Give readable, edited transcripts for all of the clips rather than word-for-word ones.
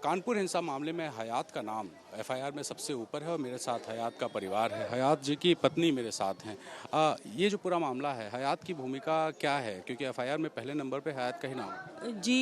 कानपुर हिंसा मामले में हयात का नाम एफआईआर में सबसे ऊपर है और मेरे साथ हयात का परिवार है। हयात जी की पत्नी मेरे साथ हैं। ये जो पूरा मामला है, हयात की भूमिका क्या है? क्योंकि एफआईआर में पहले नंबर पे हयात का ही नाम है। जी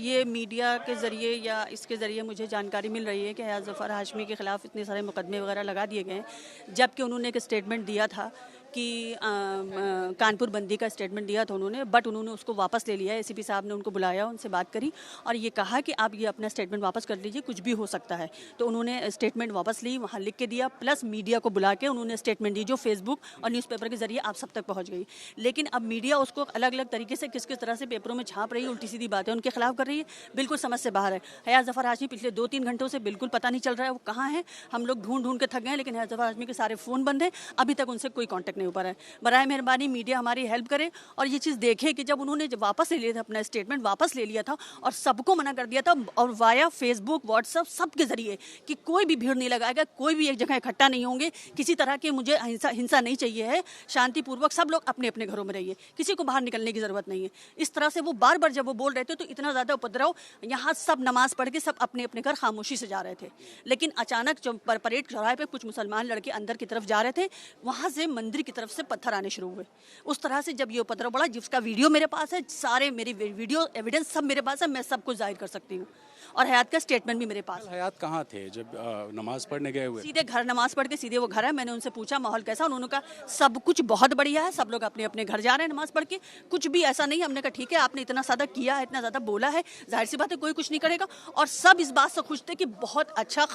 ये मीडिया के ज़रिए या इसके ज़रिए मुझे जानकारी मिल रही है कि हयात ज़फ़र हाशमी के ख़िलाफ़ इतने सारे मुकदमे वगैरह लगा दिए गए हैं, जबकि उन्होंने एक स्टेटमेंट दिया था कि कानपुर बंदी का स्टेटमेंट दिया था उन्होंने, बट उन्होंने उसको वापस ले लिया। एसीपी साहब ने उनको बुलाया, उनसे बात करी और ये कहा कि आप ये अपना स्टेटमेंट वापस कर लीजिए, कुछ भी हो सकता है। तो उन्होंने स्टेटमेंट वापस ली, वहाँ लिख के दिया, प्लस मीडिया को बुला के उन्होंने स्टेटमेंट दी जो फेसबुक और न्यूज़पेपर के जरिए आप सब तक पहुँच गई। लेकिन अब मीडिया उसको अलग अलग तरीके से किस किस तरह से पेपरों में छाप रही है, उल्टी सीधी बातें उनके खिलाफ कर रही है, बिल्कुल समझ से बाहर है। हयात ज़फ़र हाशमी पिछले 2-3 घंटों से बिल्कुल पता नहीं चल रहा है वो कहाँ है। हम लोग ढूंढ ढूंढ के थक गए, लेकिन हयात ज़फ़र हाशमी के सारे फ़ोन बंद हैं, अभी तक उनसे कोई कॉन्टैक्ट नहीं हो पा रहा है। बराए मेहरबानी मीडिया हमारी हेल्प करे और ये चीज़ देखे कि जब उन्होंने वापस ले लिया था, अपना स्टेटमेंट वापस ले लिया था और सबको मना कर दिया था और वाया फेसबुक व्हाट्सएप सब के जरिए कि कोई भी भीड़ नहीं लगाएगा, कोई भी एक जगह इकट्ठा नहीं होंगे, किसी तरह के मुझे हिंसा नहीं चाहिए है, शांतिपूर्वक सब लोग अपने अपने घरों में रहिए, किसी को बाहर निकलने की जरूरत नहीं है। इस तरह से वो बार बार जब वो बोल रहे थे तो इतना ज़्यादा उपद्रव, यहाँ सब नमाज पढ़ के सब अपने अपने घर खामोशी से जा रहे थे। लेकिन अचानक जब परेड चौराहे पे कुछ मुसलमान लड़के अंदर की तरफ जा रहे थे, वहाँ से मंदिर की तरफ से पत्थर आने शुरू हुए। उस तरह से जब ये उपद्रव बढ़ा, जिसका वीडियो मेरे पास है, सारे मेरी वीडियो एविडेंस सब मेरे पास है, मैं सबको जाहिर कर सकती हूँ और हयात का स्टेटमेंट भी मेरे पास। हयात कहाँ थे जब नमाज पढ़ने गए हुए? सीधे घर नमाज पढ़ के सीधे वो घर है। मैंने उनसे पूछा माहौल कैसा, उन्होंने कहा सब कुछ बहुत बढ़िया है, सब लोग अपने अपने घर जा रहे हैं नमाज पढ़ के, कुछ भी ऐसा नहीं। हमने कहा ठीक है, आपने इतना ज्यादा किया है, इतना ज्यादा बोला है, जाहिर सी बात है कोई कुछ नहीं करेगा। और सब इस बात से खुश थे कि बहुत अच्छा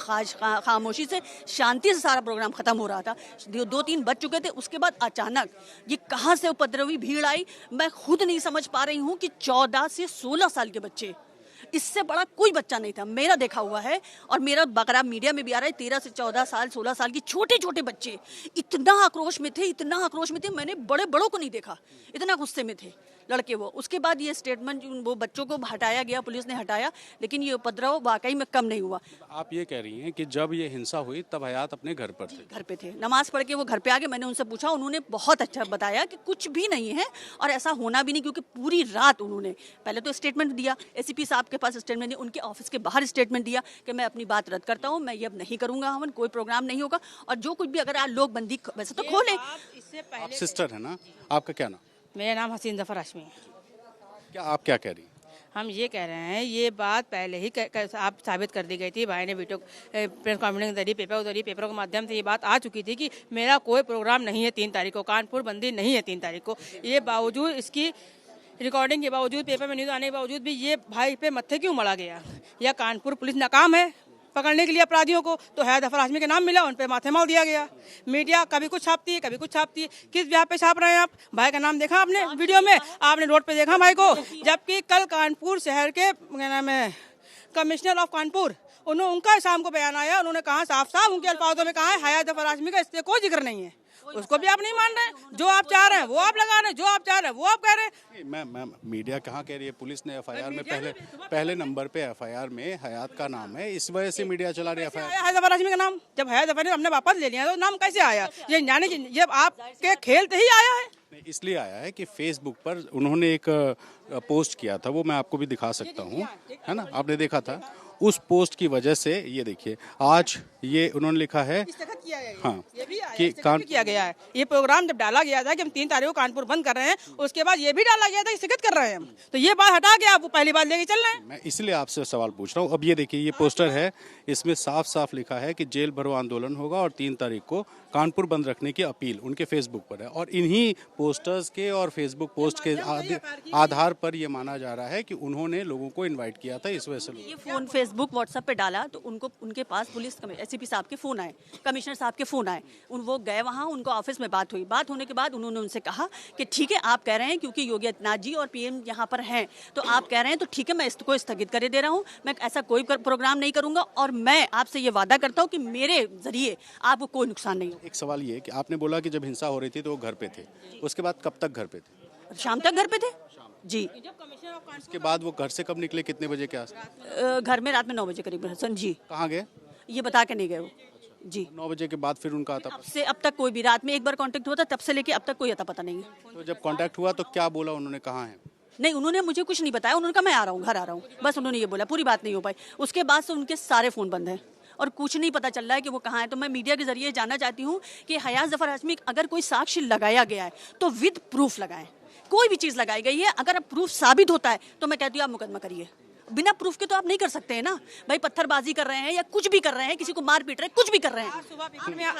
खामोशी से शांति से सारा प्रोग्राम खत्म हो रहा था। 2-3 बज चुके थे, उसके बाद अचानक ये कहाँ से उपद्रवी भीड़ आई, मैं खुद नहीं समझ पा रही हूँ कि 14 से 16 साल के बच्चे, इससे बड़ा कोई बच्चा नहीं था मेरा देखा हुआ है। और मेरा बकरा मीडिया में भी आ रहा है, 13 से 14 साल 16 साल की छोटे छोटे बच्चे इतना आक्रोश में थे, इतना आक्रोश में थे, मैंने बड़े बड़ों को नहीं देखा, इतना गुस्से में थे लड़के वो। उसके बाद ये स्टेटमेंट वो बच्चों को हटाया गया, पुलिस ने हटाया, लेकिन ये उपद्रव वाकई में कम नहीं हुआ। आप ये कह रही हैं कि जब ये हिंसा हुई तब हयात अपने घर पर थे? घर पे थे, नमाज पढ़ के वो घर पे आ गए। मैंने उनसे पूछा, उन्होंने बहुत अच्छा बताया कि कुछ भी नहीं है और ऐसा होना भी नहीं, क्योंकि पूरी रात उन्होंने पहले तो स्टेटमेंट दिया, एसीपी साहब के पास स्टेटमेंट दिया, उनके ऑफिस के बाहर स्टेटमेंट दिया कि मैं अपनी बात रद्द करता हूँ, मैं ये अब नहीं करूंगा, हमन कोई प्रोग्राम नहीं होगा और जो कुछ भी अगर लोग बंदी वैसे तो खोलें। आप सिस्टर है ना, आपका क्या नाम? मेरा नाम हसीन ज़फ़र हाशमी है। क्या आप क्या कह रही हैं? हम ये कह रहे हैं, ये बात पहले ही आप साबित कर दी गई थी। भाई ने वीडियो प्रेस कॉन्फ्रेंस के जरिए पेपरों के माध्यम से ये बात आ चुकी थी कि मेरा कोई प्रोग्राम नहीं है 3 तारीख को, कानपुर बंदी नहीं है 3 तारीख को। ये बावजूद, इसकी रिकॉर्डिंग के बावजूद, पेपर में न्यूज़ आने के बावजूद भी ये भाई पे मत्थे क्यों मरा गया? या कानपुर पुलिस नाकाम है पकड़ने के लिए अपराधियों को? तो हयात ज़फ़र हाशमी के नाम मिला, उन पे माथे मार दिया गया। मीडिया कभी कुछ छापती है, कभी कुछ छापती है। किस ब्याह पे छाप रहे हैं आप? भाई का नाम देखा आपने वीडियो में? आपने रोड पे देखा भाई को? जबकि कल कानपुर शहर के क्या नाम है, कमिश्नर ऑफ कानपुर, उनका शाम को बयान आया, उन्होंने कहा साफ साफ उनके अल्फाजों में कहा है हयात ज़फ़र हाशमी का इससे कोई जिक्र नहीं है। उसको भी आप नहीं मान रहे, जो आप चाह रहे हैं वो आप लगा रहे हैं, जो आप चाह रहे हैं वो आप कह रहे हैं। मैं मीडिया कहाँ कह रही है? पुलिस ने एफआईआर में पहले नंबर पे एफआईआर में हयात का नाम है, इस वजह से मीडिया चला रही है एफआईआर। हयात ज़फ़र हाशमी का नाम जब हयात ज़फ़र ने हमने वापस ले लिया तो नाम कैसे आया? ये जाने की ये आपके खेल से ही आया है। इसलिए आया है कि फेसबुक पर उन्होंने एक पोस्ट किया था, वो मैं आपको भी दिखा सकता हूँ, है ना, आपने देखा था। उस पोस्ट की वजह से ये देखिए, आज ये उन्होंने लिखा है, हाँ, कि किया गया है। ये प्रोग्राम जब डाला गया था कि हम 3 तारीख को कानपुर बंद कर रहे हैं, उसके बाद ये भी डाला गया था कि स्थगित कर रहे हैं हम, तो ये बात हटा के आप वो पहली बात लेके चल रहे हैं। मैं इसलिए आपसे सवाल पूछ रहा हूँ। अब ये देखिए, ये पोस्टर है, इसमें साफ साफ लिखा है कि जेल भरो आंदोलन होगा और 3 तारीख को कानपुर बंद रखने की अपील उनके फेसबुक पर है। और इन्हीं पोस्टर्स के और फेसबुक पोस्ट के आधार पर ये माना जा रहा है कि उन्होंने लोगों को इन्वाइट किया था, इस वजह से ये फोन फेसबुक व्हाट्सएप पे डाला तो उनके पास पुलिस एसीपी साहब के फोन आए, कमिश्नर साहब के फोन आए, वो गए वहाँ, उनको ऑफिस में बात हुई। बात होने के बाद उन्होंने उनसे कहा कि ठीक है, आप कह रहे हैं क्योंकि योगी आदित्यनाथ जी और पीएम यहाँ पर हैं, तो आप कह रहे हैं तो ठीक है, मैं इसको स्थगित कर दे रहा हूँ, मैं ऐसा कोई प्रोग्राम नहीं करूंगा और मैं आपसे ये वादा करता हूँ कि मेरे जरिए आपको कोई नुकसान नहीं होगा। एक सवाल ये कि आपने बोला कि जब हिंसा हो रही थी तो वो घर पे थे, उसके बाद कब तक घर पे थे? शाम तक घर पे थे जी। उसके बाद वो घर से कब निकले, कितने बजे के आसपास? घर में रात में 9 बजे करीब हसन जी। कहाँ गए? ये बता के नहीं गए वो जी। 9 बजे के बाद फिर उनका आता? अब से अब तक कोई भी, रात में एक बार कांटेक्ट हुआ था, तब से लेके अब तक कोई अता पता नहीं है। तो जब कांटेक्ट हुआ तो क्या बोला उन्होंने, कहाँ है? नहीं, उन्होंने मुझे कुछ नहीं बताया, उन्होंने कहा मैं आ रहा हूँ, घर आ रहा हूँ, बस उन्होंने ये बोला, पूरी बात नहीं हो पाई। उसके बाद से उनके सारे फ़ोन बंद हैं और कुछ नहीं पता चल रहा है कि वो कहाँ है। तो मैं मीडिया के जरिए जानना चाहती हूँ कि हयात ज़फ़र हाशमी अगर कोई साक्ष्य लगाया गया है तो विद प्रूफ लगाएं। कोई भी चीज़ लगाई गई है, अगर प्रूफ साबित होता है तो मैं कहती हूँ आप मुकदमा करिए। बिना प्रूफ के तो आप नहीं कर सकते हैं ना भाई। पत्थरबाजी कर रहे हैं या कुछ भी कर रहे हैं, किसी को मार पीट रहे हैं, कुछ भी कर रहे हैं।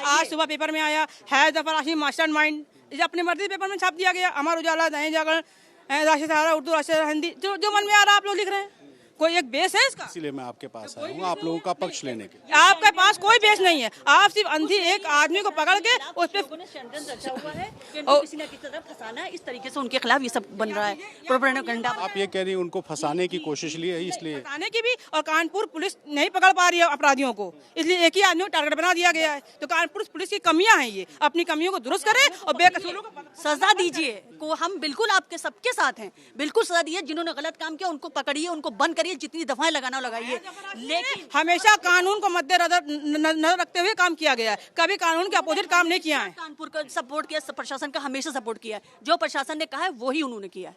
आज सुबह पेपर में आया है ज़फ़र हाशमी मास्टरमाइंड, इसे अपने मर्जी पेपर में छाप दिया गया। अमर उजाला, दैनिक जागरण, राष्ट्रीय सहारा, उर्दू, राष्ट्रीय हिंदी, जो मन में आ रहा है आप लोग लिख रहे हैं। कोई एक बेस है इसका? इसीलिए मैं आपके पास आया हूँ आप लोगों का पक्ष लेने के। आपके पास कोई बेस नहीं है। आप सिर्फ अंधी एक आदमी को पकड़ के उस पे रचा हुआ है कि उनको किसी न किसी तरह फंसाना है। इस तरीके से उनके खिलाफ ये सब बन रहा है, प्रोपेगेंडा। आप ये कह रही हैं उनको फंसाने की कोशिश ली है इसलिए? फंसाने की भी, और कानपुर पुलिस नहीं पकड़ पा रही है अपराधियों को, इसलिए एक ही आदमी को टारगेट बना दिया गया है। तो कानपुर पुलिस की कमियां हैं, ये अपनी कमियों को दुरुस्त करे और बेकसूरों को सजा दीजिए। को हम बिल्कुल आपके सबके साथ हैं, बिल्कुल सजा दिए। जिन्होंने गलत काम किया उनको पकड़िए, उनको बंद करिए, जितनी दफाएं लगाना लगाइए। लेकिन हमेशा कानून को मद्देनजर रखते हुए काम किया गया है, कभी कानून के अपोजिट काम नहीं किया है। कानपुर का सपोर्ट किया, प्रशासन का हमेशा सपोर्ट किया है। जो प्रशासन ने कहा है वही उन्होंने किया है।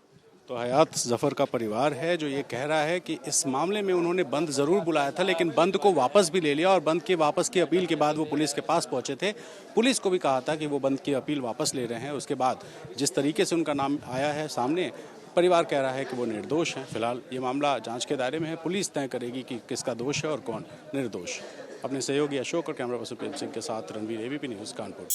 तो हयात ज़फ़र का परिवार है जो ये कह रहा है कि इस मामले में उन्होंने बंद ज़रूर बुलाया था, लेकिन बंद को वापस भी ले लिया और बंद के वापस की अपील के बाद वो पुलिस के पास पहुंचे थे। पुलिस को भी कहा था कि वो बंद की अपील वापस ले रहे हैं। उसके बाद जिस तरीके से उनका नाम आया है सामने, परिवार कह रहा है कि वो निर्दोष हैं। फिलहाल ये मामला जांच के दायरे में है, पुलिस तय करेगी कि किसका दोष है और कौन निर्दोष। अपने सहयोगी अशोक और कैमरा पर्सन प्रेम सिंह के साथ रणवीर, ABP न्यूज़, कानपुर।